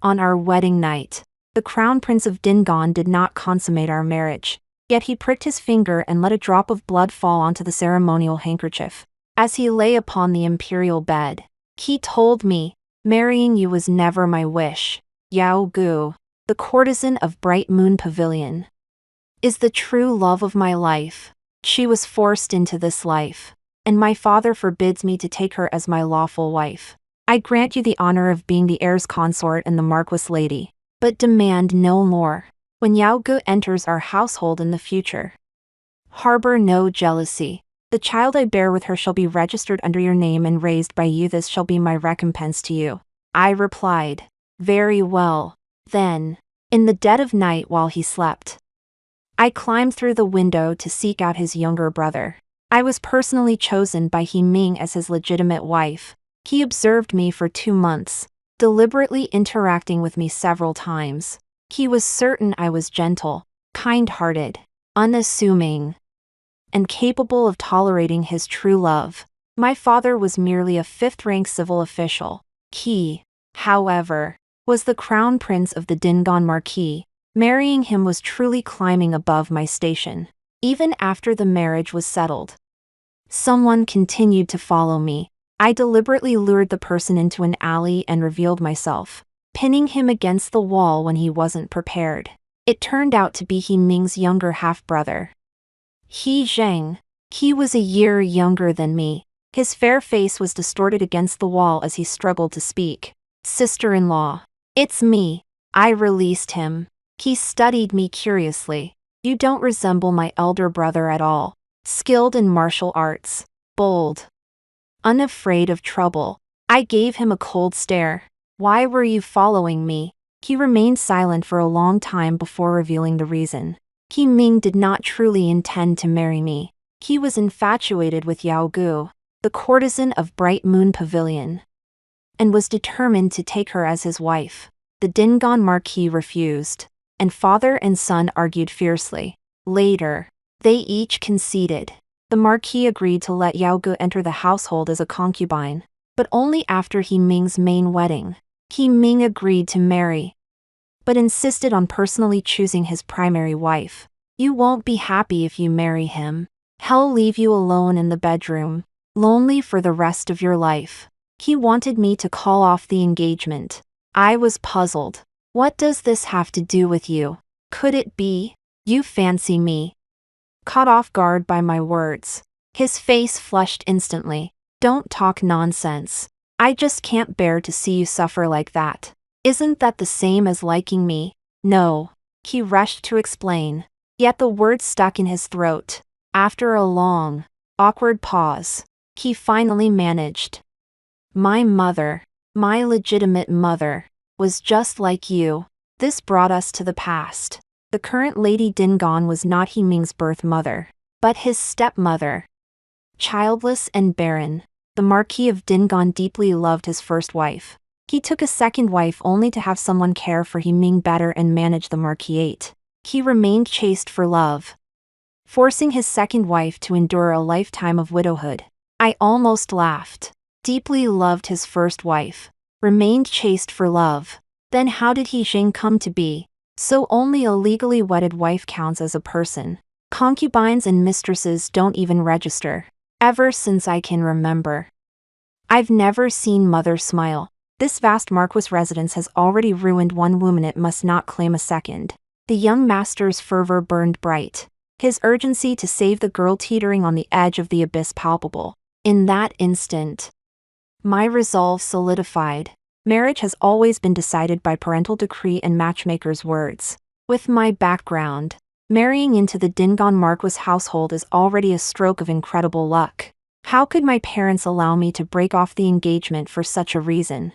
On our wedding night, the crown prince of Dingon did not consummate our marriage, yet he pricked his finger and let a drop of blood fall onto the ceremonial handkerchief. As he lay upon the imperial bed, he told me, "Marrying you was never my wish. Yao Gu, the courtesan of Bright Moon Pavilion, is the true love of my life. She was forced into this life, and my father forbids me to take her as my lawful wife. I grant you the honor of being the heir's consort and the Marquis lady, but demand no more. When Yao Gu enters our household in the future, harbor no jealousy. The child I bear with her shall be registered under your name and raised by you. This shall be my recompense to you." I replied, "Very well." Then, in the dead of night while he slept, I climbed through the window to seek out his younger brother. I was personally chosen by He Ming as his legitimate wife. He observed me for 2 months, deliberately interacting with me several times. He was certain I was gentle, kind-hearted, unassuming, and capable of tolerating his true love. My father was merely a 5th-rank civil official. He, however, was the crown prince of the Dingon Marquis. Marrying him was truly climbing above my station. Even after the marriage was settled, someone continued to follow me. I deliberately lured the person into an alley and revealed myself, pinning him against the wall when he wasn't prepared. It turned out to be He Ming's younger half-brother, He Zheng. He was a year younger than me. His fair face was distorted against the wall as he struggled to speak. "Sister-in-law, it's me." I released him. He studied me curiously. "You don't resemble my elder brother at all. Skilled in martial arts, bold, unafraid of trouble." I gave him a cold stare. "Why were you following me?" He remained silent for a long time before revealing the reason. He Ming did not truly intend to marry me. He was infatuated with Yao Gu, the courtesan of Bright Moon Pavilion, and was determined to take her as his wife. The Dingon Marquis refused, and father and son argued fiercely. Later, they each conceded. The Marquis agreed to let Yao Gu enter the household as a concubine, but only after He Ming's main wedding. He Ming agreed to marry, but insisted on personally choosing his primary wife. "You won't be happy if you marry him. He'll leave you alone in the bedroom, lonely for the rest of your life." He wanted me to call off the engagement. I was puzzled. "What does this have to do with you? Could it be you fancy me?" Caught off guard by my words, his face flushed instantly. "Don't talk nonsense. I just can't bear to see you suffer like that. Isn't that the same as liking me?" "No," he rushed to explain, yet the words stuck in his throat. After a long, awkward pause, he finally managed, "My mother, my legitimate mother, was just like you." This brought us to the past. The current Lady Dingon was not He Ming's birth mother, but his stepmother. Childless and barren, the Marquis of Dingon deeply loved his first wife. He took a second wife only to have someone care for He Ming better and manage the Marquisate. He remained chaste for love, forcing his second wife to endure a lifetime of widowhood. I almost laughed. Deeply loved his first wife, remained chaste for love. Then how did He Zheng come to be? So only a legally wedded wife counts as a person. Concubines and mistresses don't even register. Ever since I can remember, I've never seen mother smile. This vast Marquis residence has already ruined one woman, it must not claim a second. The young master's fervor burned bright, his urgency to save the girl teetering on the edge of the abyss palpable. In that instant, my resolve solidified. Marriage has always been decided by parental decree and matchmakers' words. With my background, marrying into the Dingon Marquis household is already a stroke of incredible luck. How could my parents allow me to break off the engagement for such a reason?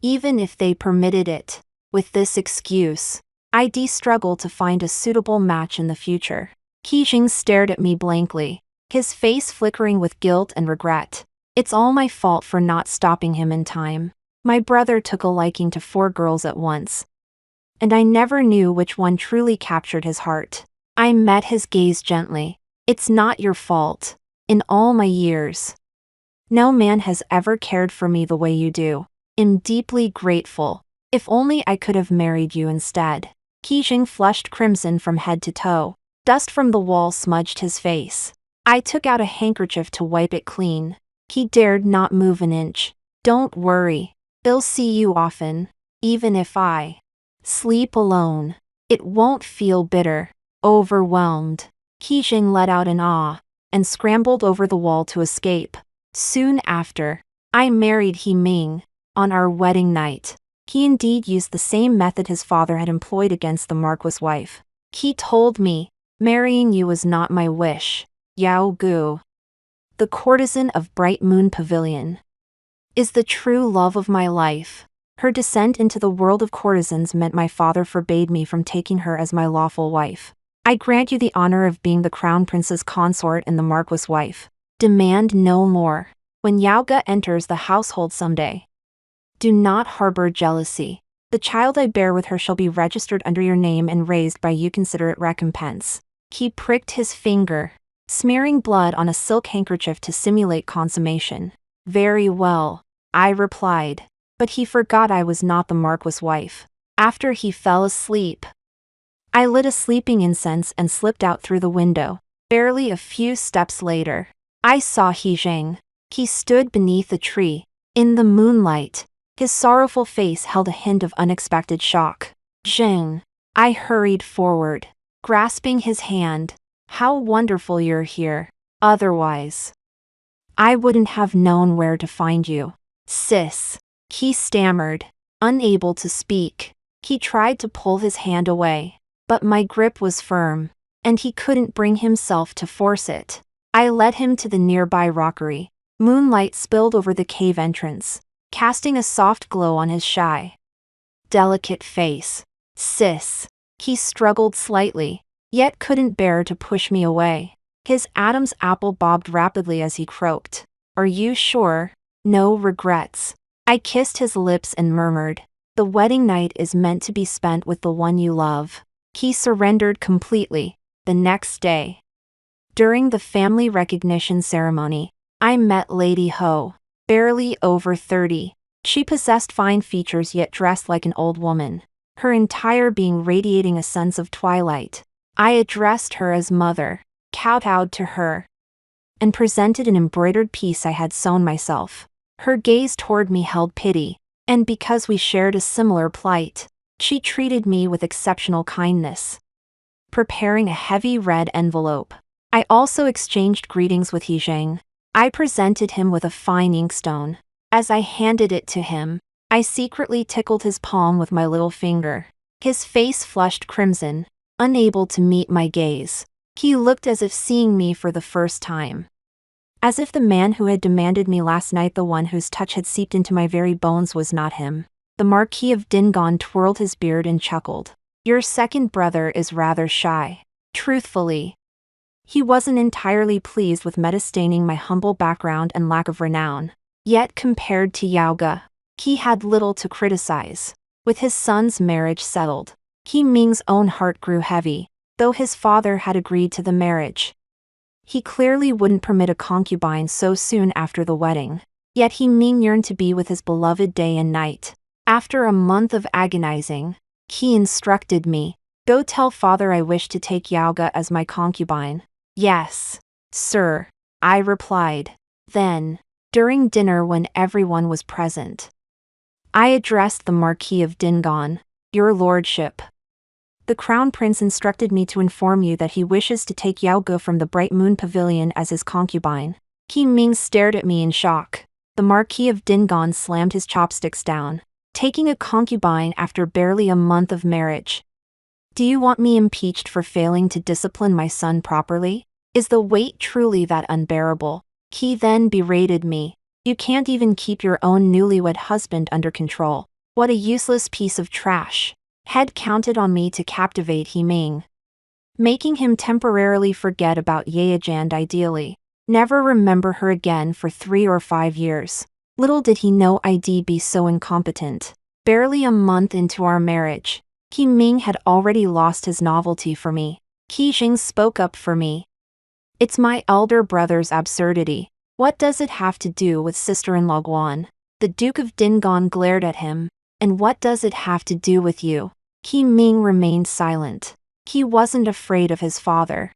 Even if they permitted it, with this excuse, I'd struggle to find a suitable match in the future. He Zheng stared at me blankly, his face flickering with guilt and regret. It's all my fault for not stopping him in time. My brother took a liking to 4 girls at once, and I never knew which one truly captured his heart. I met his gaze gently. "It's not your fault. In all my years, no man has ever cared for me the way you do. I'm deeply grateful." If only I could have married you instead. Qi Jing flushed crimson from head to toe. Dust from the wall smudged his face. I took out a handkerchief to wipe it clean. He dared not move an inch. Don't worry. They'll see you often. Even if I sleep alone, it won't feel bitter. Overwhelmed, Qi Jing let out an ah, and scrambled over the wall to escape. Soon after, I married He Ming. On our wedding night, he indeed used the same method his father had employed against the Marquis' wife. He told me, marrying you was not my wish. Yao Gu, the courtesan of Bright Moon Pavilion, is the true love of my life. Her descent into the world of courtesans meant my father forbade me from taking her as my lawful wife. I grant you the honor of being the crown prince's consort and the Marquis' wife. Demand no more. When Yaoga enters the household someday, do not harbor jealousy. The child I bear with her shall be registered under your name and raised by you considerate recompense. He pricked his finger, smearing blood on a silk handkerchief to simulate consummation. Very well, I replied, but he forgot I was not the Marquis' wife. After he fell asleep, I lit a sleeping incense and slipped out through the window. Barely a few steps later, I saw He Jing. He stood beneath a tree. In the moonlight, his sorrowful face held a hint of unexpected shock. Jing. I hurried forward, grasping his hand. How wonderful you're here. Otherwise, I wouldn't have known where to find you. Sis. He stammered, unable to speak. He tried to pull his hand away, but my grip was firm, and he couldn't bring himself to force it. I led him to the nearby rockery. Moonlight spilled over the cave entrance, casting a soft glow on his shy, delicate face. Sis. He struggled slightly, yet couldn't bear to push me away. His Adam's apple bobbed rapidly as he croaked. Are you sure? No regrets. I kissed his lips and murmured, the wedding night is meant to be spent with the one you love. He surrendered completely. The next day, during the family recognition ceremony, I met Lady Ho, barely over 30. She possessed fine features yet dressed like an old woman, her entire being radiating a sense of twilight. I addressed her as mother, kowtowed to her, and presented an embroidered piece I had sewn myself. Her gaze toward me held pity, and because we shared a similar plight, she treated me with exceptional kindness. Preparing a heavy red envelope, I also exchanged greetings with He Jing. I presented him with a fine inkstone. As I handed it to him, I secretly tickled his palm with my little finger. His face flushed crimson, unable to meet my gaze. He looked as if seeing me for the first time. As if the man who had demanded me last night, the one whose touch had seeped into my very bones, was not him. The Marquis of Dingon twirled his beard and chuckled. Your second brother is rather shy. Truthfully, he wasn't entirely pleased with metastaining my humble background and lack of renown. Yet compared to Yaoga, he had little to criticize. With his son's marriage settled, He Ming's own heart grew heavy, though his father had agreed to the marriage. He clearly wouldn't permit a concubine so soon after the wedding. Yet He Ming yearned to be with his beloved day and night. After a month of agonizing, he instructed me, go tell father I wish to take Yaoga as my concubine. Yes, sir, I replied. Then, during dinner when everyone was present, I addressed the Marquis of Dingon. Your lordship, the Crown Prince instructed me to inform you that he wishes to take Yaoga from the Bright Moon Pavilion as his concubine. He Ming stared at me in shock. The Marquis of Dingon slammed his chopsticks down. Taking a concubine after barely a month of marriage. Do you want me impeached for failing to discipline my son properly? Is the weight truly that unbearable? He then berated me. You can't even keep your own newlywed husband under control. What a useless piece of trash. Head counted on me to captivate He Ming, making him temporarily forget about Yeaja and ideally never remember her again for 3 or 5 years. Little did he know I'd be so incompetent. Barely a month into our marriage, He Ming had already lost his novelty for me. Qi Jing spoke up for me. It's my elder brother's absurdity. What does it have to do with sister-in-law Guan? The Duke of Dingon glared at him. And what does it have to do with you? Qi Ming remained silent. He wasn't afraid of his father.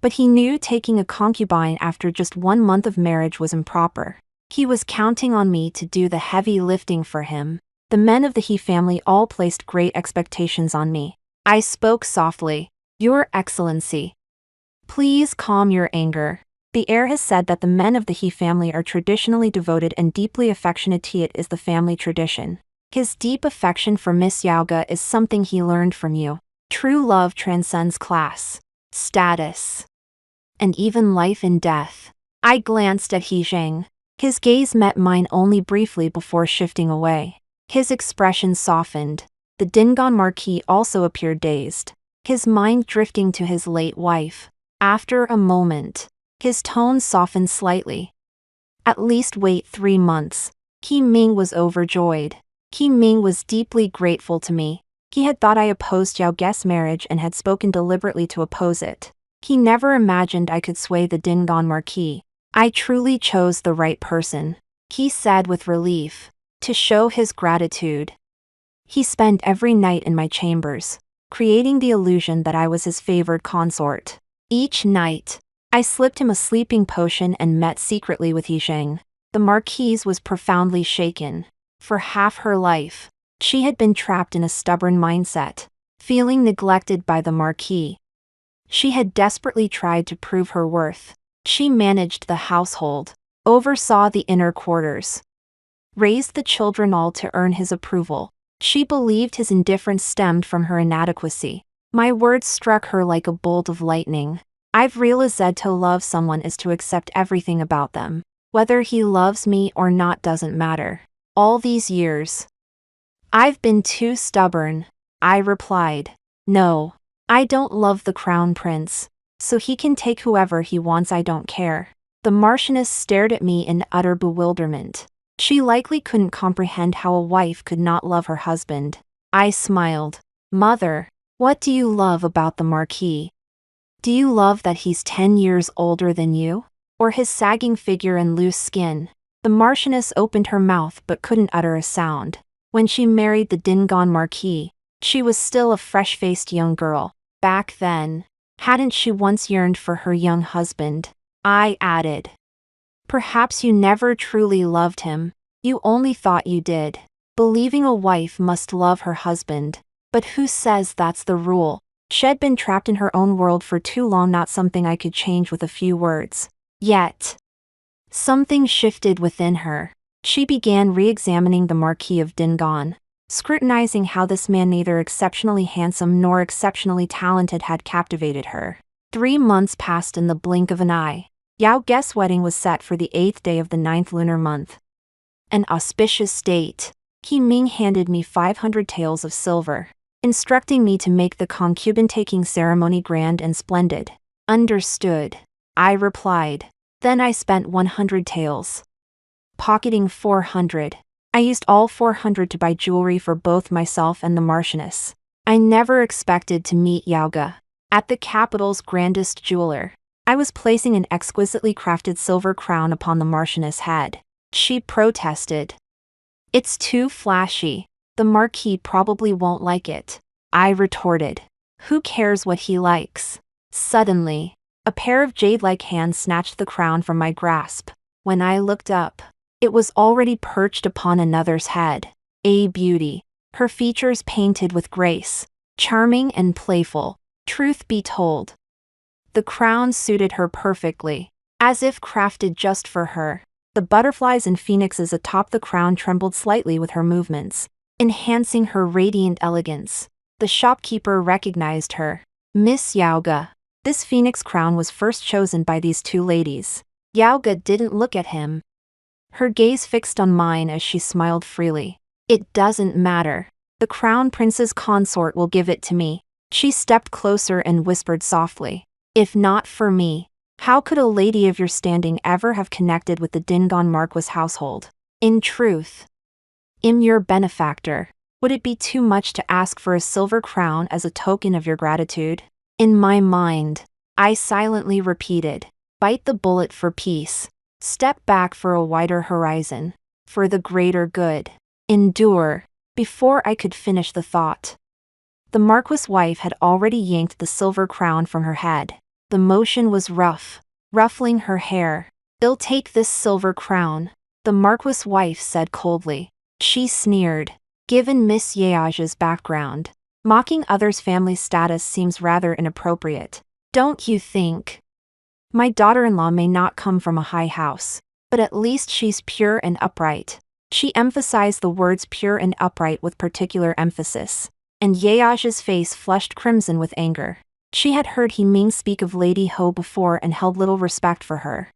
But he knew taking a concubine after just 1 month of marriage was improper. He was counting on me to do the heavy lifting for him. The men of the He family all placed great expectations on me. I spoke softly. Your Excellency, please calm your anger. The heir has said that the men of the He family are traditionally devoted and deeply affectionate. It is the family tradition. His deep affection for Miss Yaoga is something he learned from you. True love transcends class, status, and even life and death. I glanced at He Zheng. His gaze met mine only briefly before shifting away. His expression softened. The Dingan Marquis also appeared dazed, his mind drifting to his late wife. After a moment, his tone softened slightly. At least wait 3 months. Qi Ming was overjoyed. Qi Ming was deeply grateful to me. He had thought I opposed Yao Gue's marriage and had spoken deliberately to oppose it. He never imagined I could sway the Dingan Marquis. I truly chose the right person, he said with relief. To show his gratitude, he spent every night in my chambers, creating the illusion that I was his favored consort. Each night, I slipped him a sleeping potion and met secretly with He Zheng. The Marquise was profoundly shaken. For half her life, she had been trapped in a stubborn mindset, feeling neglected by the Marquis. She had desperately tried to prove her worth. She managed the household, oversaw the inner quarters, raised the children all to earn his approval. She believed his indifference stemmed from her inadequacy. My words struck her like a bolt of lightning. I've realized that to love someone is to accept everything about them. Whether he loves me or not doesn't matter. All these years, I've been too stubborn, I replied. No, I don't love the crown prince, so he can take whoever he wants. I don't care. The Marchioness stared at me in utter bewilderment. She likely couldn't comprehend how a wife could not love her husband. I smiled. Mother, what do you love about the Marquis? Do you love that he's 10 years older than you? Or his sagging figure and loose skin? The Marchioness opened her mouth but couldn't utter a sound. When she married the Dingan Marquis, she was still a fresh-faced young girl. Back then, hadn't she once yearned for her young husband? I added. Perhaps you never truly loved him. You only thought you did, believing a wife must love her husband. But who says that's the rule? She'd been trapped in her own world for too long, not something I could change with a few words. Yet, something shifted within her. She began re-examining the Marquis of Dingan, scrutinizing how this man, neither exceptionally handsome nor exceptionally talented, had captivated her. 3 months passed in the blink of an eye. Yao Gue's wedding was set for the 8th day of the 9th lunar month. An auspicious date. Qi Ming handed me 500 taels of silver, instructing me to make the concubine-taking ceremony grand and splendid. Understood, I replied. Then I spent 100 taels, pocketing 400. I used all 400 to buy jewelry for both myself and the Marchioness. I never expected to meet Yaoga at the capital's grandest jeweler. I was placing an exquisitely crafted silver crown upon the Marchioness' head. She protested. It's too flashy. The Marquis probably won't like it. I retorted. Who cares what he likes? Suddenly, a pair of jade-like hands snatched the crown from my grasp. When I looked up, it was already perched upon another's head. A beauty, her features painted with grace, charming and playful. Truth be told, the crown suited her perfectly, as if crafted just for her. The butterflies and phoenixes atop the crown trembled slightly with her movements, enhancing her radiant elegance. The shopkeeper recognized her. Miss Yaoga. This phoenix crown was first chosen by these 2 ladies. Yaoga didn't look at him. Her gaze fixed on mine as she smiled freely. It doesn't matter. The crown prince's consort will give it to me. She stepped closer and whispered softly. If not for me, how could a lady of your standing ever have connected with the Dingan Marquis household? In truth, I'm your benefactor. Would it be too much to ask for a silver crown as a token of your gratitude? In my mind, I silently repeated, bite the bullet for peace. Step back for a wider horizon. For the greater good. Endure. before I could finish the thought. The Marquis' wife had already yanked the silver crown from her head. The motion was rough, ruffling her hair. "I'll take this silver crown," the Marquis' wife said coldly. She sneered. Given Miss Yeage's background, mocking others' family status seems rather inappropriate, don't you think? My daughter-in-law may not come from a high house, but at least she's pure and upright. She emphasized the words pure and upright with particular emphasis, and Yeage's face flushed crimson with anger. She had heard He Ming speak of Lady Ho before and held little respect for her.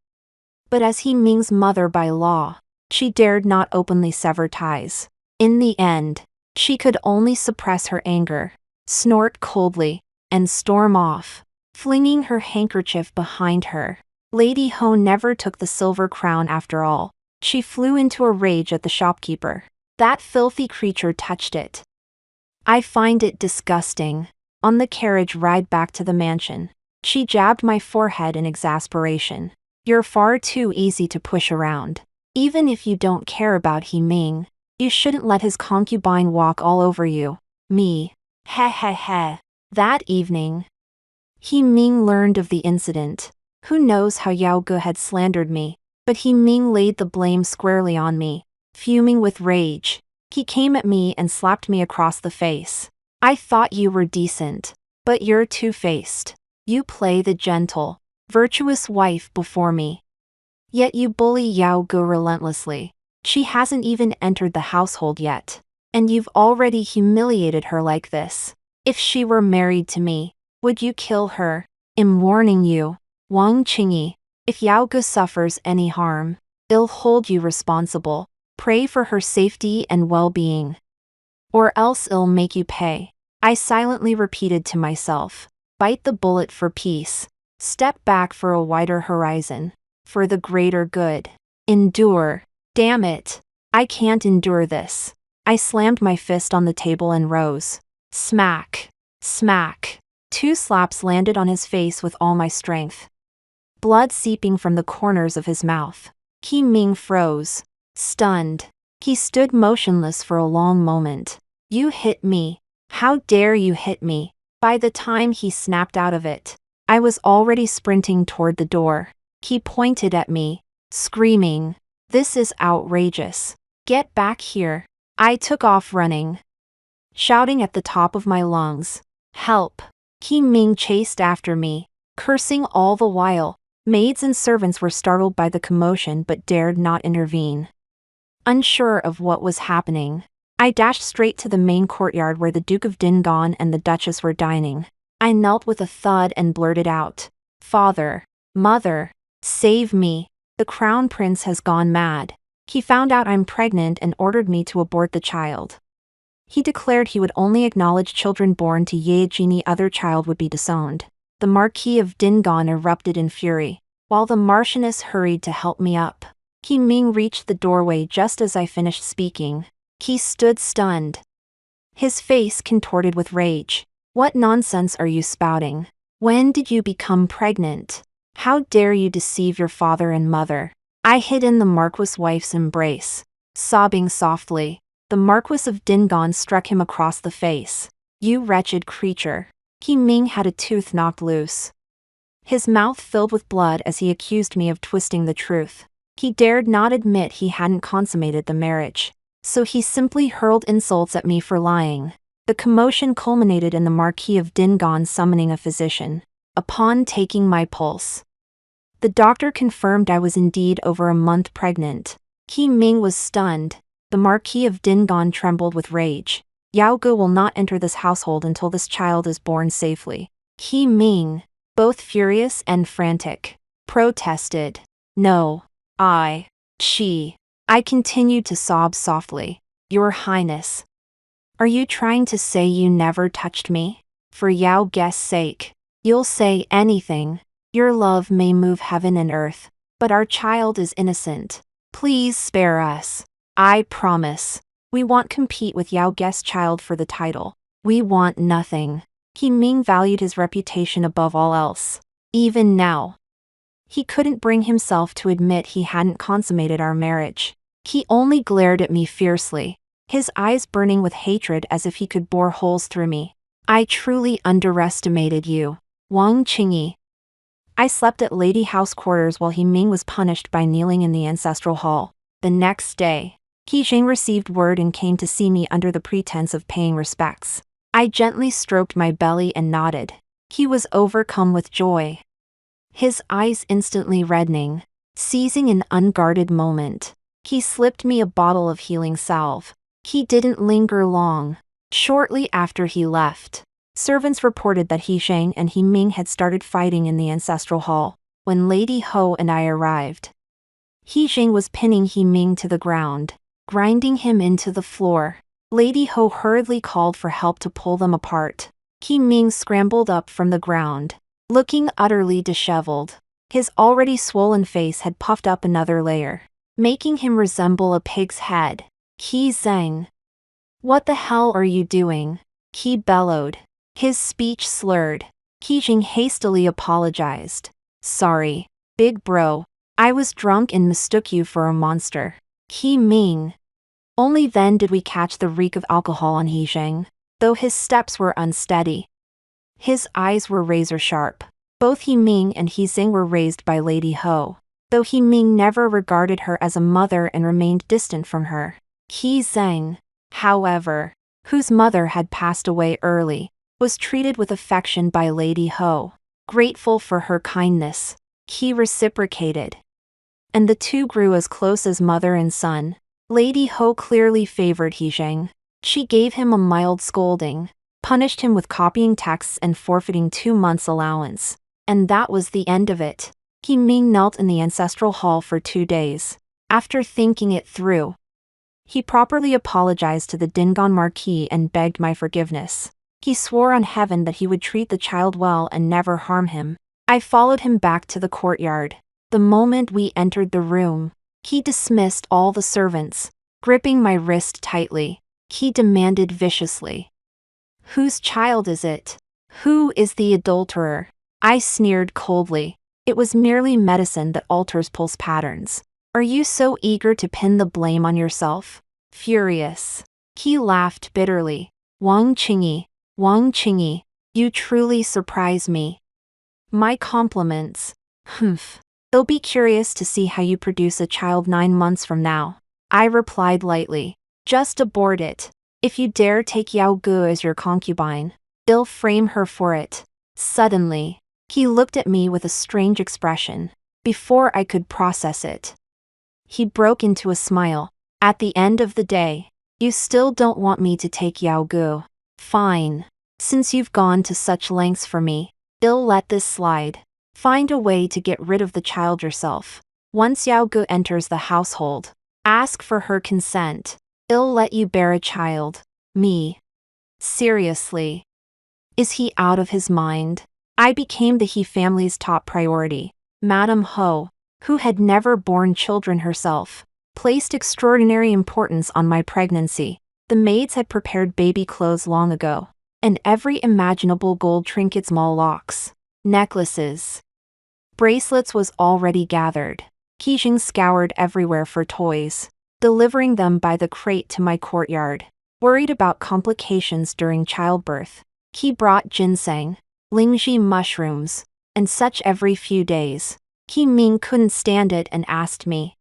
But as He Ming's mother by law, she dared not openly sever ties. In the end, she could only suppress her anger, snort coldly, and storm off, flinging her handkerchief behind her. Lady Ho never took the silver crown after all. She flew into a rage at the shopkeeper. That filthy creature touched it. I find it disgusting. On the carriage ride back to the mansion, she jabbed my forehead in exasperation. You're far too easy to push around. Even if you don't care about He Ming, you shouldn't let his concubine walk all over you. Me. Heh heh heh. That evening, He Ming learned of the incident. Who knows how Yao Ge had slandered me, but He Ming laid the blame squarely on me. Fuming with rage, he came at me and slapped me across the face. I thought you were decent, but you're two-faced. You play the gentle, virtuous wife before me. Yet you bully Yao Ge relentlessly. She hasn't even entered the household yet, and you've already humiliated her like this. If she were married to me, would you kill her? I'm warning you, Wang Qingyi, if Yao Ge suffers any harm, I'll hold you responsible. Pray for her safety and well-being, or else I'll make you pay. I silently repeated to myself, bite the bullet for peace, step back for a wider horizon, for the greater good. Endure. Damn it. I can't endure this. I slammed my fist on the table and rose. Smack. Smack. 2 slaps landed on his face with all my strength. Blood seeping from the corners of his mouth. He Ming froze. Stunned. He stood motionless for a long moment. You hit me. How dare you hit me? By the time he snapped out of it, I was already sprinting toward the door. He pointed at me, screaming, "This is outrageous. Get back here." I took off running, shouting at the top of my lungs, "Help!" He Ming chased after me, cursing all the while. Maids and servants were startled by the commotion but dared not intervene. Unsure of what was happening, I dashed straight to the main courtyard where the Duke of Dingan and the Duchess were dining. I knelt with a thud and blurted out, "Father, Mother, save me. The Crown Prince has gone mad. He found out I'm pregnant and ordered me to abort the child. He declared he would only acknowledge children born to Ye, any other child would be disowned." The Marquis of Dingan erupted in fury, while the Marchioness hurried to help me up. He Ming reached the doorway just as I finished speaking. He stood stunned, his face contorted with rage. "What nonsense are you spouting? When did you become pregnant? How dare you deceive your father and mother?" I hid in the Marquis' wife's embrace, sobbing softly. The Marquis of Dingan struck him across the face. "You wretched creature." He Ming had a tooth knocked loose, his mouth filled with blood as he accused me of twisting the truth. He dared not admit he hadn't consummated the marriage, so he simply hurled insults at me for lying. The commotion culminated in the Marquis of Dingan summoning a physician. Upon taking my pulse, the doctor confirmed I was indeed over a month pregnant. He Ming was stunned. The Marquis of Dingan trembled with rage. "Yao Ge will not enter this household until this child is born safely." He Ming, both furious and frantic, protested. "No. I continued to sob softly. "Your Highness, are you trying to say you never touched me? For Yao Ge's sake, you'll say anything. Your love may move heaven and earth, but our child is innocent. Please spare us. I promise. We won't compete with Yao Ge's child for the title. We want nothing." He Ming valued his reputation above all else. Even now, he couldn't bring himself to admit he hadn't consummated our marriage. He only glared at me fiercely. his eyes burning with hatred as if he could bore holes through me. I truly underestimated you, Wang Qingyi. I slept at Lady House quarters while He Ming was punished by kneeling in the ancestral hall. The next day, Qi Jing received word and came to see me under the pretense of paying respects. I gently stroked my belly and nodded. He was overcome with joy, his eyes instantly reddening. Seizing an unguarded moment, he slipped me a bottle of healing salve. He didn't linger long. Shortly after he left, servants reported that He Zhang and He Ming had started fighting in the ancestral hall. When Lady Ho and I arrived, He Zhang was pinning He Ming to the ground, grinding him into the floor. Lady Ho hurriedly called for help to pull them apart. He Ming scrambled up from the ground, looking utterly disheveled. His already swollen face had puffed up another layer, making him resemble a pig's head. He Zhang. What the hell are you doing? He bellowed, his speech slurred. Qi Jing hastily apologized. Sorry, big bro. I was drunk and mistook you for a monster. He Ming. Only then did we catch the reek of alcohol on He Zhang, though his steps were unsteady. His eyes were razor sharp. Both He Ming and He Zhang were raised by Lady Ho, though He Ming never regarded her as a mother and remained distant from her. He Zhang, however, whose mother had passed away early, was treated with affection by Lady Ho. Grateful for her kindness, he reciprocated, and the two grew as close as mother and son. Lady Ho clearly favored He Zhang. She gave him a mild scolding, punished him with copying texts and forfeiting 2 months' allowance. And that was the end of it. He Ming knelt in the ancestral hall for 2 days. After thinking it through, he properly apologized to the Dingon Marquis and begged my forgiveness. He swore on heaven that he would treat the child well and never harm him. I followed him back to the courtyard. The moment we entered the room, he dismissed all the servants. Gripping my wrist tightly, he demanded viciously, "Whose child is it? Who is the adulterer?" I sneered coldly. It was merely medicine that alters pulse patterns. Are you so eager to pin the blame on yourself? Furious, he laughed bitterly. Wang Qingyi, you truly surprise me. My compliments. Humph. They'll be curious to see how you produce a child 9 months from now. I replied lightly. Just abort it. If you dare take Yao Gu as your concubine, they'll frame her for it. Suddenly, he looked at me with a strange expression. Before I could process it, he broke into a smile. At the end of the day, you still don't want me to take Yao Gu. Fine. Since you've gone to such lengths for me, I'll let this slide. Find a way to get rid of the child yourself. Once Yao Gu enters the household, ask for her consent. I'll let you bear a child. Me. Seriously. Is he out of his mind? I became the He family's top priority. Madame Ho, who had never borne children herself, placed extraordinary importance on my pregnancy. The maids had prepared baby clothes long ago, and every imaginable gold trinkets, small locks, necklaces, bracelets was already gathered. Qi Jing scoured everywhere for toys, delivering them by the crate to my courtyard. Worried about complications during childbirth, he brought ginseng, lingzhi mushrooms, and such every few days. He Ming couldn't stand it and asked me,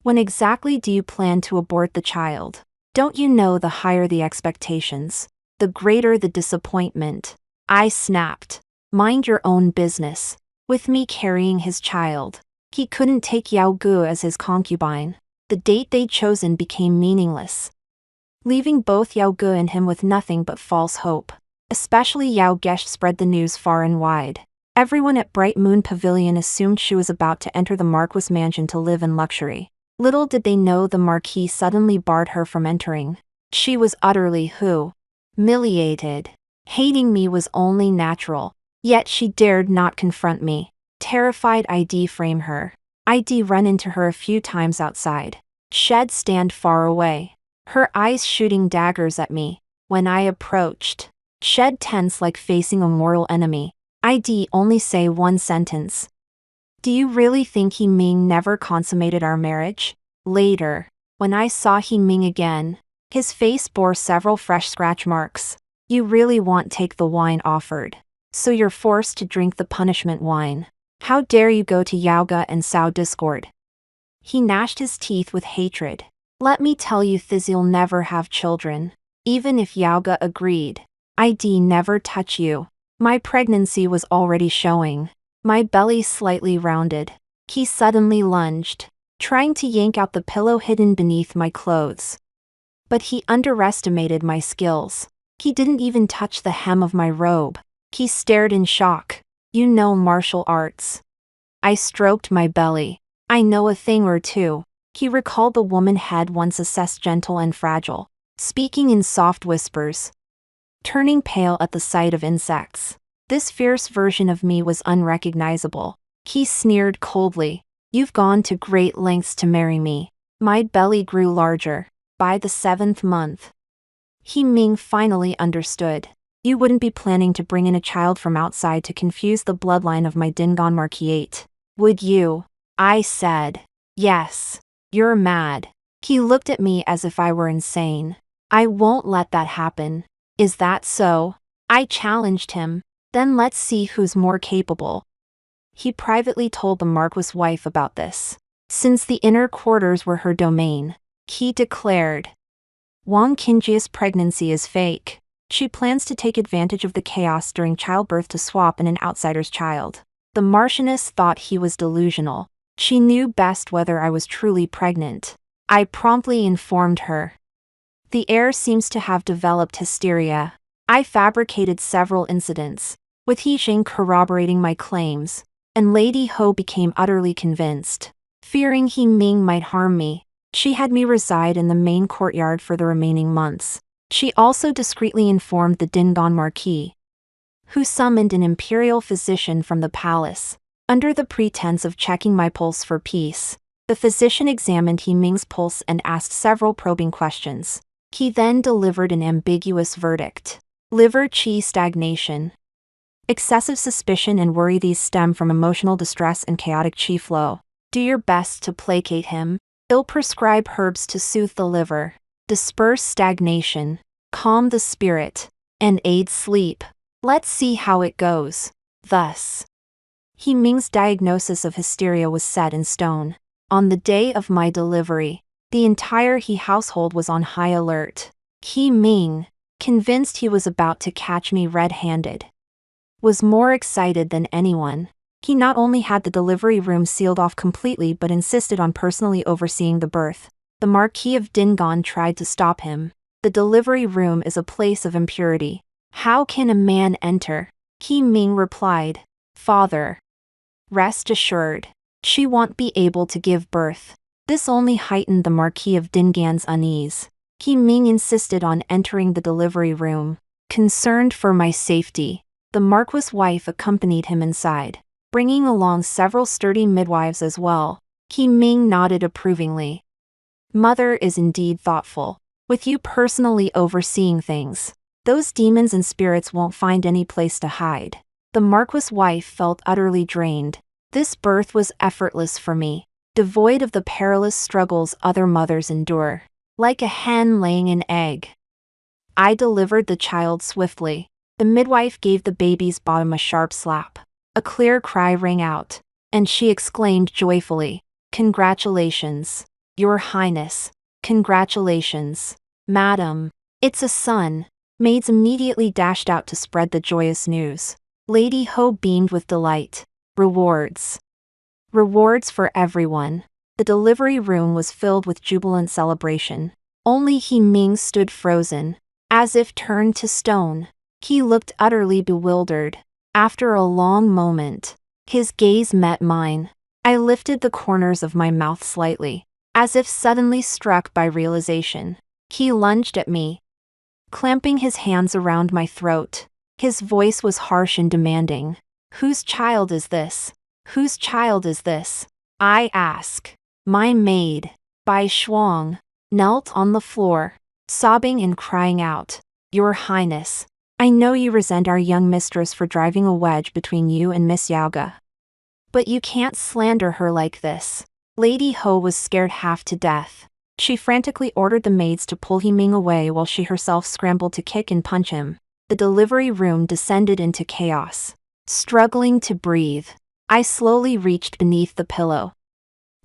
"When exactly do you plan to abort the child? Don't you know the higher the expectations, the greater the disappointment?" I snapped. Mind your own business. With me carrying his child, he couldn't take Yao Gu as his concubine. The date they'd chosen became meaningless, leaving both Yao Gu and him with nothing but false hope. Especially Yao Gesh spread the news far and wide. Everyone at Bright Moon Pavilion assumed she was about to enter the Marquis mansion to live in luxury. Little did they know the Marquis suddenly barred her from entering. She was utterly humiliated. Hating me was only natural, yet she dared not confront me. Terrified I'd frame her. I'd run into her a few times outside. She'd stand far away, her eyes shooting daggers at me. When I approached, she'd tense like facing a mortal enemy. I'd only say one sentence. "Do you really think He Ming never consummated our marriage?" Later, when I saw He Ming again, His face bore several fresh scratch marks. You really want take the wine offered. So you're forced to drink the punishment wine. How dare you go to Yauga and sow discord? He gnashed his teeth with hatred. Let me tell you you'll never have children. Even if Yauga agreed, I'd never touch you. My pregnancy was already showing. My belly slightly rounded. He suddenly lunged, trying to yank out the pillow hidden beneath my clothes. But he underestimated my skills. He didn't even touch the hem of my robe. He stared in shock. You know martial arts. I stroked my belly. I know a thing or two. He recalled the woman had once assessed gentle and fragile, speaking in soft whispers. Turning pale at the sight of insects. This fierce version of me was unrecognizable. He sneered coldly. You've gone to great lengths to marry me. My belly grew larger. By the 7th month. He Ming finally understood. You wouldn't be planning to bring in a child from outside to confuse the bloodline of my Dingon Marquis, would you? I said. Yes. You're mad. He looked at me as if I were insane. I won't let that happen. Is that so? I challenged him. Then let's see who's more capable. He privately told the Marquis' wife about this. Since the inner quarters were her domain, he declared. Wang Qingjia's pregnancy is fake. She plans to take advantage of the chaos during childbirth to swap in an outsider's child. The Marchioness thought he was delusional. She knew best whether I was truly pregnant. I promptly informed her. The heir seems to have developed hysteria. I fabricated several incidents, with He Jing corroborating my claims, and Lady Ho became utterly convinced. Fearing He Ming might harm me, she had me reside in the main courtyard for the remaining months. She also discreetly informed the Dingon Marquis, who summoned an imperial physician from the palace. Under the pretense of checking my pulse for peace, the physician examined He Ming's pulse and asked several probing questions. He then delivered an ambiguous verdict. Liver qi stagnation. Excessive suspicion and worry. These stem from emotional distress and chaotic qi flow. Do your best to placate him. Ill prescribe herbs to soothe the liver, disperse stagnation, calm the spirit, and aid sleep. Let's see how it goes. Thus, He Ming's diagnosis of hysteria was set in stone. On the day of my delivery, the entire He household was on high alert. He Ming, convinced he was about to catch me red-handed, was more excited than anyone. He not only had the delivery room sealed off completely but insisted on personally overseeing the birth. The Marquis of Dingon tried to stop him. The delivery room is a place of impurity. How can a man enter? He Ming replied. Father, rest assured, she won't be able to give birth. This only heightened the Marquis of Dingon's unease. He Ming insisted on entering the delivery room. Concerned for my safety, the Marquis' wife accompanied him inside, bringing along several sturdy midwives as well. He Ming nodded approvingly. Mother is indeed thoughtful. With you personally overseeing things, those demons and spirits won't find any place to hide. The Marquis' wife felt utterly drained. This birth was effortless for me, devoid of the perilous struggles other mothers endure. Like a hen laying an egg, I delivered the child swiftly. The midwife gave the baby's bottom a sharp slap. A clear cry rang out, and she exclaimed joyfully, "Congratulations, Your Highness! Congratulations, Madam! It's a son!" Maids immediately dashed out to spread the joyous news. Lady Ho beamed with delight. Rewards. Rewards for everyone. The delivery room was filled with jubilant celebration. Only He Ming stood frozen, as if turned to stone. He looked utterly bewildered. After a long moment, his gaze met mine. I lifted the corners of my mouth slightly, as if suddenly struck by realization. He lunged at me, clamping his hands around my throat. His voice was harsh and demanding. "Whose child is this? Whose child is this?" I ask. My maid, Bai Shuang, knelt on the floor, sobbing and crying out, "Your Highness, I know you resent our young mistress for driving a wedge between you and Miss Yauga. But you can't slander her like this." Lady Ho was scared half to death. She frantically ordered the maids to pull Ming away while she herself scrambled to kick and punch him. The delivery room descended into chaos. Struggling to breathe, I slowly reached beneath the pillow,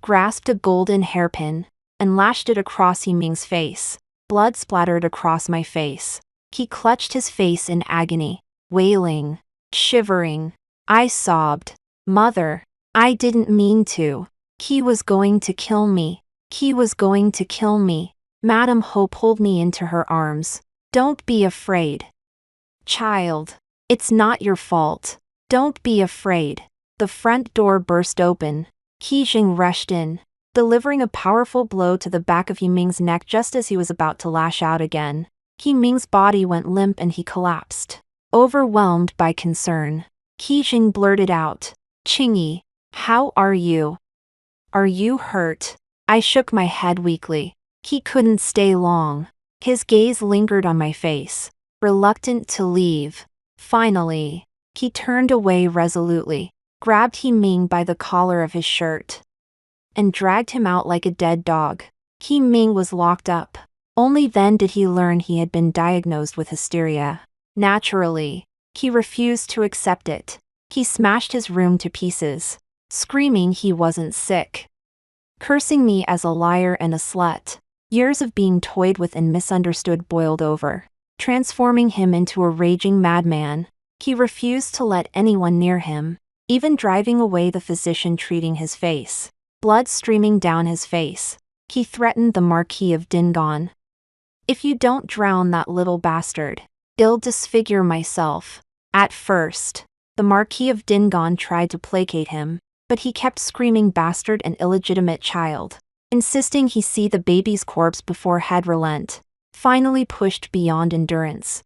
grasped a golden hairpin, and lashed it across Ming's face. Blood splattered across my face. He clutched his face in agony, wailing, shivering. I sobbed, "Mother, I didn't mean to. He was going to kill me. He was going to kill me." Madame Ho pulled me into her arms. "Don't be afraid, child. It's not your fault. Don't be afraid." The front door burst open. Jing rushed in, delivering a powerful blow to the back of Ming's neck just as he was about to lash out again. Ming's body went limp and he collapsed. Overwhelmed by concern, Jing blurted out, "Qingyi, how are you? Are you hurt?" I shook my head weakly. He couldn't stay long. His gaze lingered on my face, reluctant to leave. Finally, he turned away resolutely, grabbed Ming by the collar of his shirt, and dragged him out like a dead dog. Ming was locked up. Only then did he learn he had been diagnosed with hysteria. Naturally, he refused to accept it. He smashed his room to pieces, screaming he wasn't sick, cursing me as a liar and a slut. Years of being toyed with and misunderstood boiled over, transforming him into a raging madman. He refused to let anyone near him, even driving away the physician treating his face. Blood streaming down his face, he threatened the Marquis of Dingon. "If you don't drown that little bastard, I'll disfigure myself." At first, the Marquis of Dingon tried to placate him, but he kept screaming bastard and illegitimate child, insisting he see the baby's corpse before he'd relent. Finally pushed beyond endurance,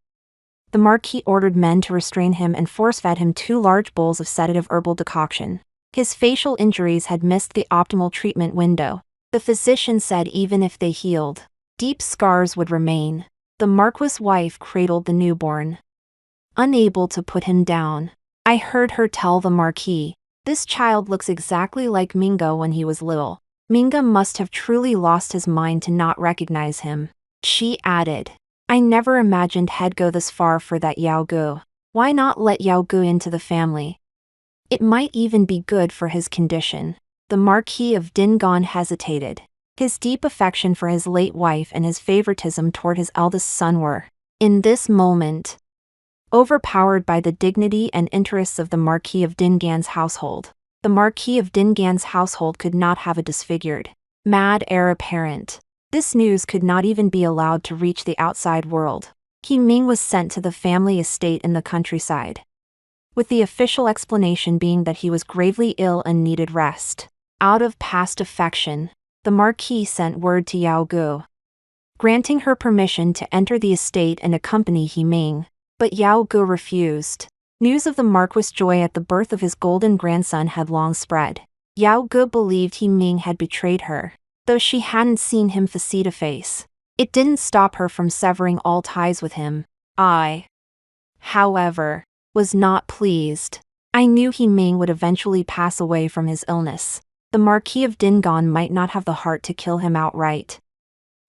the Marquis ordered men to restrain him and force-fed him 2 large bowls of sedative herbal decoction. His facial injuries had missed the optimal treatment window. The physician said even if they healed, deep scars would remain. The Marquis' wife cradled the newborn, unable to put him down. I heard her tell the Marquis, "This child looks exactly like Minga when he was little." Minga must have truly lost his mind to not recognize him. She added, "I never imagined he'd go this far for that Yao Gu. Why not let Yao Gu into the family? It might even be good for his condition." The Marquis of Dingon hesitated. His deep affection for his late wife and his favoritism toward his eldest son were, in this moment, overpowered by the dignity and interests of the Marquis of Dingan's household. The Marquis of Dingan's household could not have a disfigured, mad heir apparent. This news could not even be allowed to reach the outside world. Ming was sent to the family estate in the countryside, with the official explanation being that he was gravely ill and needed rest. Out of past affection, the Marquis sent word to Yao Gu, granting her permission to enter the estate and accompany Ming. But Yao Gu refused. News of the Marquis' joy at the birth of his golden grandson had long spread. Yao Gu believed Ming had betrayed her, though she hadn't seen him face to face. It didn't stop her from severing all ties with him. I, however, was not pleased. I knew Ming would eventually pass away from his illness. The Marquis of Dingon might not have the heart to kill him outright,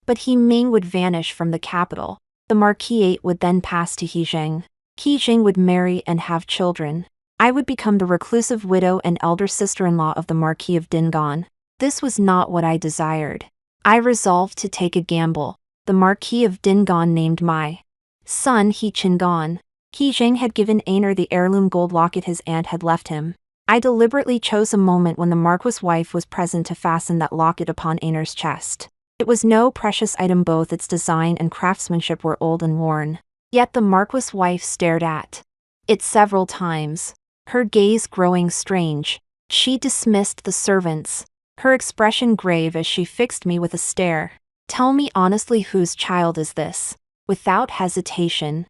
but Ming would vanish from the capital. The Marquisate would then pass to Jing. Jing would marry and have children. I would become the reclusive widow and elder sister-in-law of the Marquis of Dingon. This was not what I desired. I resolved to take a gamble. The Marquis of Dingon named my son Chingon. Jing had given Aner the heirloom gold locket his aunt had left him. I deliberately chose a moment when the Marquis' wife was present to fasten that locket upon Aner's chest. It was no precious item, both its design and craftsmanship were old and worn. Yet the Marquis' wife stared at it several times, her gaze growing strange. She dismissed the servants, her expression grave as she fixed me with a stare. "Tell me honestly, whose child is this?" Without hesitation,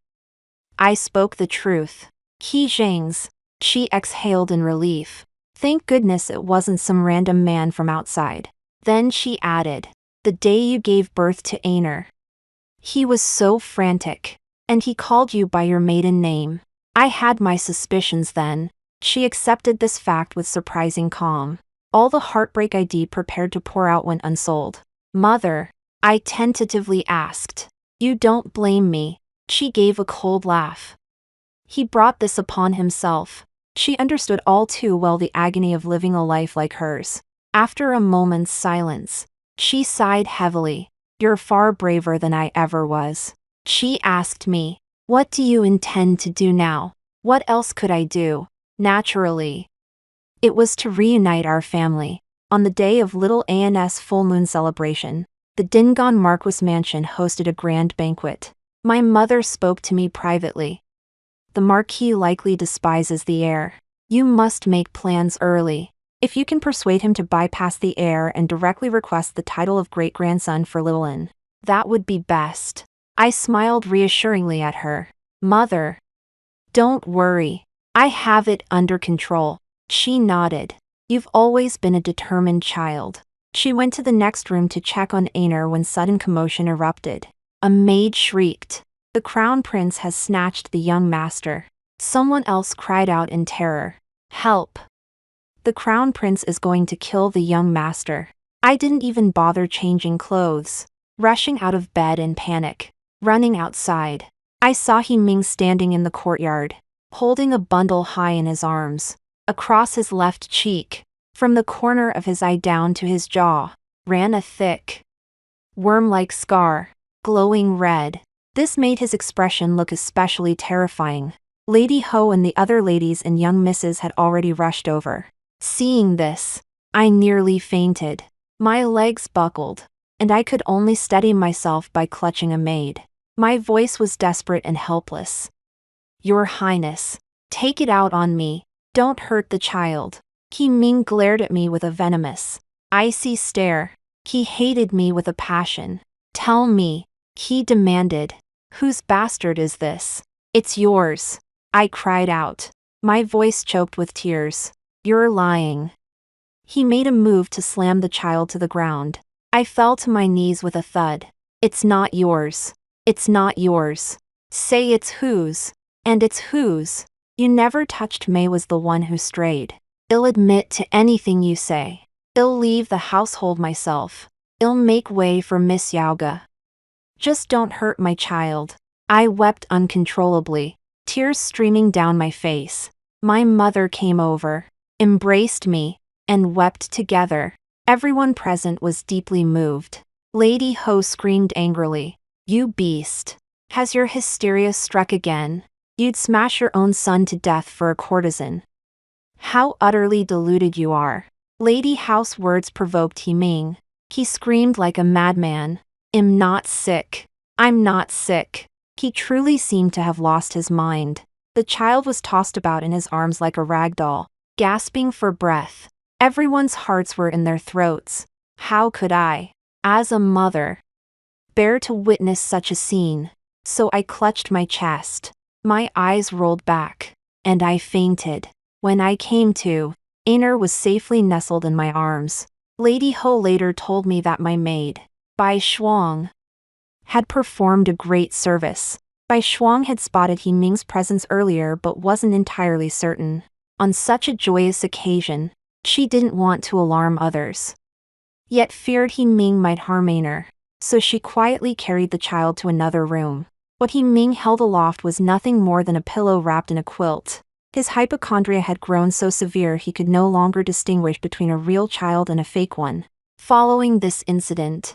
I spoke the truth. Jing's. She exhaled in relief. "Thank goodness it wasn't some random man from outside." Then she added, "The day you gave birth to Aner, he was so frantic, and he called you by your maiden name. I had my suspicions then." She accepted this fact with surprising calm. All the heartbreak I'd prepared to pour out went unsold. "Mother, I tentatively asked. You don't blame me. She gave a cold laugh. He brought this upon himself. She understood all too well the agony of living a life like hers. After a moment's silence, she sighed heavily. You're far braver than I ever was. She asked me, what do you intend to do now? What else could I do? Naturally, it was to reunite our family. On the day of little An's full moon celebration, the Dingon Marquis mansion hosted a grand banquet. My mother spoke to me privately. The Marquis likely despises the heir. You must make plans early. If you can persuade him to bypass the heir and directly request the title of great-grandson for little N, that would be best. I smiled reassuringly at her. Mother, don't worry. I have it under control. She nodded. You've always been a determined child. She went to the next room to check on Aner when sudden commotion erupted. A maid shrieked. The crown prince has snatched the young master. Someone else cried out in terror. Help! The crown prince is going to kill the young master. I didn't even bother changing clothes. Rushing out of bed in panic. Running outside. I saw He Ming standing in the courtyard, holding a bundle high in his arms. Across his left cheek, from the corner of his eye down to his jaw, ran a thick, worm-like scar, glowing red. This made his expression look especially terrifying. Lady Ho and the other ladies and young misses had already rushed over. Seeing this, I nearly fainted. My legs buckled, and I could only steady myself by clutching a maid. My voice was desperate and helpless. Your Highness, take it out on me. Don't hurt the child. He Ming glared at me with a venomous, icy stare. He hated me with a passion. Tell me, he demanded. Whose bastard is this? It's yours. I cried out, my voice choked with tears. You're lying. He made a move to slam the child to the ground. I fell to my knees with a thud. It's not yours. It's not yours. Say it's whose. And it's whose. You never touched May was the one who strayed. I'll admit to anything you say. I'll leave the household myself. I'll make way for Miss Yauga. Just don't hurt my child. I wept uncontrollably, tears streaming down my face. My mother came over, embraced me, and wept together. Everyone present was deeply moved. Lady Ho screamed angrily. You beast. Has your hysteria struck again? You'd smash your own son to death for a courtesan. How utterly deluded you are. Lady Ho's words provoked He Ming. He screamed like a madman. I'm not sick. I'm not sick. He truly seemed to have lost his mind. The child was tossed about in his arms like a rag doll, gasping for breath. Everyone's hearts were in their throats. How could I, as a mother, bear to witness such a scene? So I clutched my chest. My eyes rolled back, and I fainted. When I came to, Aner was safely nestled in my arms. Lady Ho later told me that my maid, Bai Shuang, had performed a great service. Bai Shuang had spotted He Ming's presence earlier but wasn't entirely certain. On such a joyous occasion, she didn't want to alarm others, yet feared He Ming might harm Aner, so she quietly carried the child to another room. What He Ming held aloft was nothing more than a pillow wrapped in a quilt. His hypochondria had grown so severe he could no longer distinguish between a real child and a fake one. Following this incident,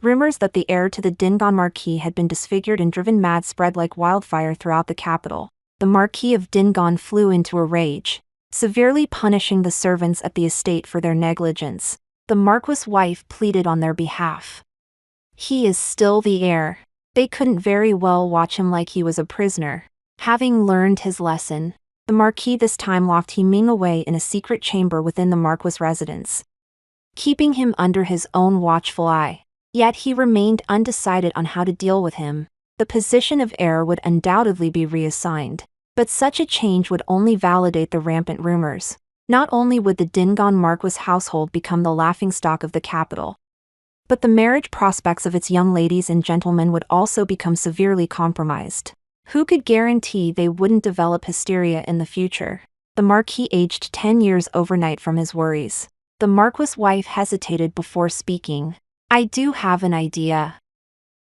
rumors that the heir to the Dingon Marquis had been disfigured and driven mad spread like wildfire throughout the capital. The Marquis of Dingon flew into a rage, severely punishing the servants at the estate for their negligence. The Marquis' wife pleaded on their behalf. He is still the heir. They couldn't very well watch him like he was a prisoner. Having learned his lesson, the Marquis this time locked He Ming away in a secret chamber within the Marquis' residence, keeping him under his own watchful eye. Yet he remained undecided on how to deal with him. The position of heir would undoubtedly be reassigned, but such a change would only validate the rampant rumors. Not only would the Dingon Marquis household become the laughingstock of the capital, but the marriage prospects of its young ladies and gentlemen would also become severely compromised. Who could guarantee they wouldn't develop hysteria in the future? The Marquis aged 10 years overnight from his worries. The Marquis' wife hesitated before speaking. I do have an idea.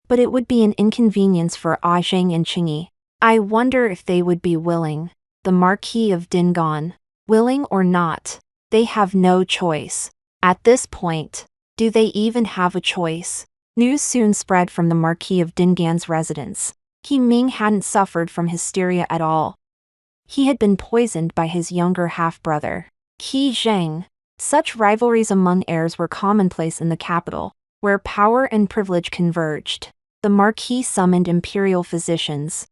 But it would be an inconvenience for Zheng and Qingyi. I wonder if they would be willing. The Marquis of Dingan. Willing or not, they have no choice. At this point, do they even have a choice? News soon spread from the Marquis of Dingan's residence. He Ming hadn't suffered from hysteria at all. He had been poisoned by his younger half-brother, Qi Zheng. Such rivalries among heirs were commonplace in the capital, where power and privilege converged. The Marquis summoned imperial physicians,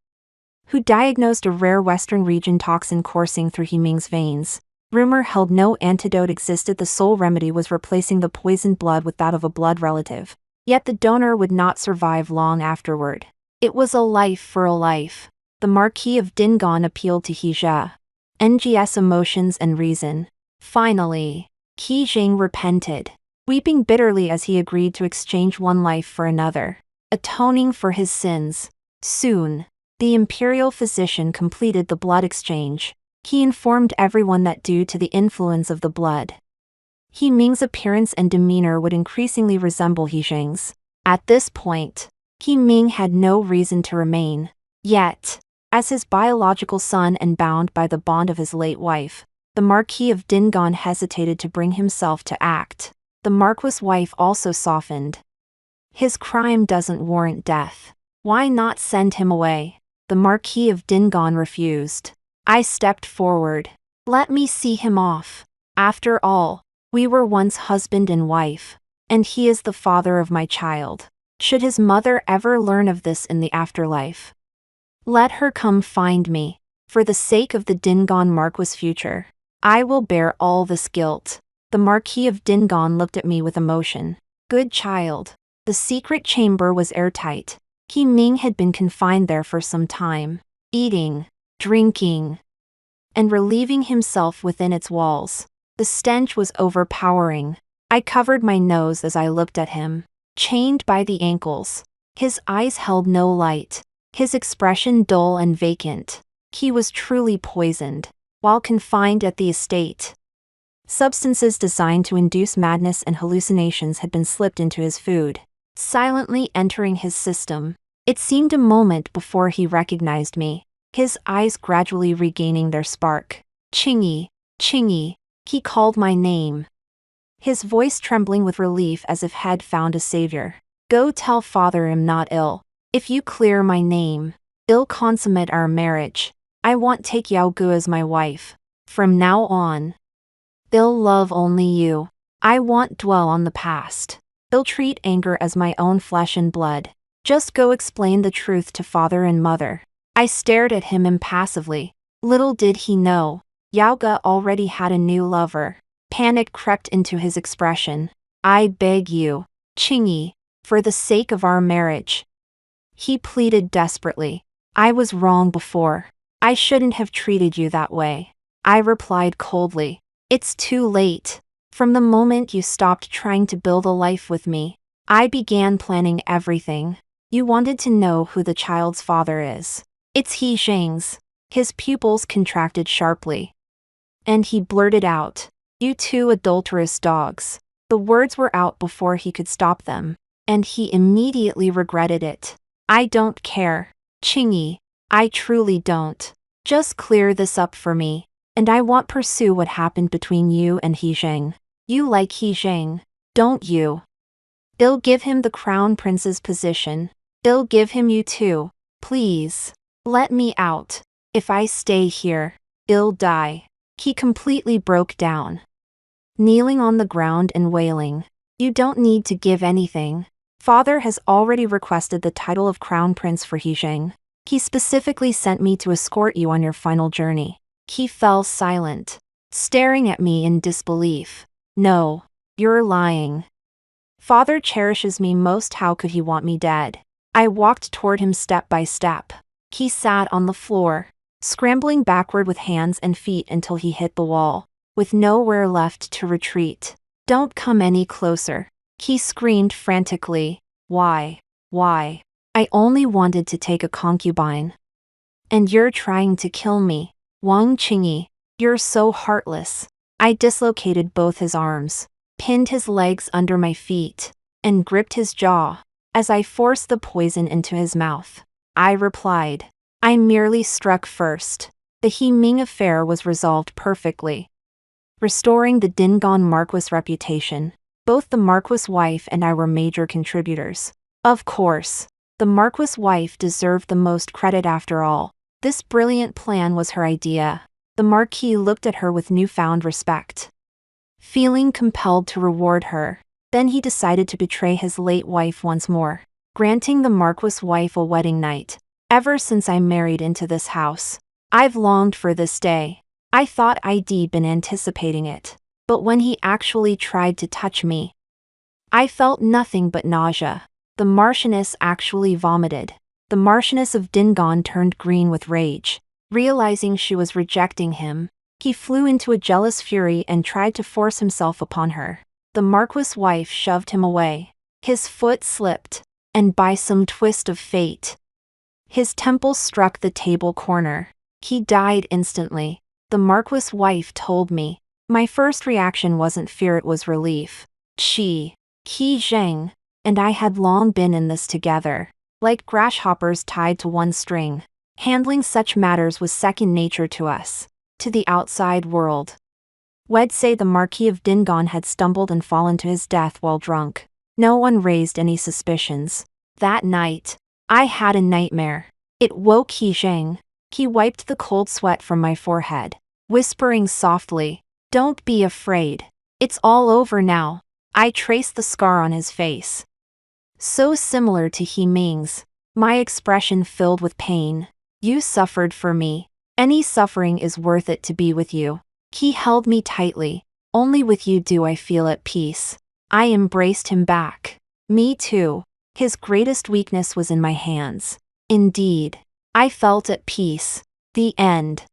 who diagnosed a rare Western region toxin coursing through He Ming's veins. Rumor held no antidote existed. The sole remedy was replacing the poisoned blood with that of a blood relative. Yet the donor would not survive long afterward. It was a life for a life. The Marquis of Dingan appealed to He Zhe, NG's emotions and reason. Finally, Qi Zheng repented, weeping bitterly as he agreed to exchange one life for another, atoning for his sins. Soon, the imperial physician completed the blood exchange. He informed everyone that due to the influence of the blood, He Ming's appearance and demeanor would increasingly resemble He Zheng's. At this point, He Ming had no reason to remain. Yet, as his biological son and bound by the bond of his late wife, the Marquis of Dingan hesitated to bring himself to act. The Marquis' wife also softened. His crime doesn't warrant death. Why not send him away? The Marquis of Dingan refused. I stepped forward. Let me see him off. After all, we were once husband and wife, and he is the father of my child. Should his mother ever learn of this in the afterlife, let her come find me. For the sake of the Dingan Marquis' future, I will bear all this guilt. The Marquis of Dingan looked at me with emotion. Good child. The secret chamber was airtight. He Ming had been confined there for some time, eating, drinking, and relieving himself within its walls. The stench was overpowering. I covered my nose as I looked at him, chained by the ankles. His eyes held no light, his expression dull and vacant. He was truly poisoned. While confined at the estate, substances designed to induce madness and hallucinations had been slipped into his food, silently entering his system. It seemed a moment before he recognized me, his eyes gradually regaining their spark. Qingyi, Qingyi, he called my name, his voice trembling with relief as if had found a savior. Go tell father I'm not ill. If you clear my name, I'll consummate our marriage. I won't take Yao Gu as my wife. From now on, I'll love only you. I won't dwell on the past. I'll treat anger as my own flesh and blood. Just go explain the truth to father and mother. I stared at him impassively. Little did he know, Yao Gu already had a new lover. Panic crept into his expression. I beg you, Qingyi, for the sake of our marriage, he pleaded desperately. I was wrong before. I shouldn't have treated you that way. I replied coldly. It's too late. From the moment you stopped trying to build a life with me, I began planning everything. You wanted to know who the child's father is. It's He Zheng's. His pupils contracted sharply, and he blurted out, "You two adulterous dogs." The words were out before he could stop them, and he immediately regretted it. I don't care, Qingyi. I truly don't. Just clear this up for me, and I won't pursue what happened between you and He Zheng. You like He Zheng, don't you? I'll give him the crown prince's position. I'll give him you too. Please, let me out. If I stay here, I'll die. He completely broke down, kneeling on the ground and wailing. You don't need to give anything. Father has already requested the title of crown prince for He Zheng. He specifically sent me to escort you on your final journey. He fell silent, staring at me in disbelief. No, you're lying. Father cherishes me most. How could he want me dead? I walked toward him step by step. He sat on the floor, scrambling backward with hands and feet until he hit the wall, with nowhere left to retreat. Don't come any closer, he screamed frantically. Why? Why? I only wanted to take a concubine. And you're trying to kill me. Wang Qingyi, you're so heartless. I dislocated both his arms, pinned his legs under my feet, and gripped his jaw. As I forced the poison into his mouth, I replied, "I merely struck first." The He Ming affair was resolved perfectly, restoring the Dingon Marquis reputation. Both the Marquis wife and I were major contributors. Of course, the Marquis wife deserved the most credit after all. This brilliant plan was her idea. The Marquis looked at her with newfound respect, feeling compelled to reward her. Then he decided to betray his late wife once more, granting the Marquis wife a wedding night. Ever since I married into this house, I've longed for this day. I thought I'd been anticipating it, but when he actually tried to touch me, I felt nothing but nausea. The Marchioness actually vomited. The Marchioness of Dingon turned green with rage. Realizing she was rejecting him, he flew into a jealous fury and tried to force himself upon her. The Marquis wife shoved him away. His foot slipped, and by some twist of fate, his temple struck the table corner. He died instantly. The Marquis wife told me. My first reaction wasn't fear, it was relief. Qi Zheng and I had long been in this together, like grasshoppers tied to one string. Handling such matters was second nature to us. To the outside world, we'd say the Marquis of Dingon had stumbled and fallen to his death while drunk. No one raised any suspicions. That night, I had a nightmare. It woke Qi Zheng. He wiped the cold sweat from my forehead, whispering softly, "Don't be afraid. It's all over now." I traced the scar on his face, so similar to He Ming's. My expression filled with pain. "You suffered for me. Any suffering is worth it to be with you." He held me tightly. "Only with you do I feel at peace." I embraced him back. Me too. His greatest weakness was in my hands. Indeed, I felt at peace. The end.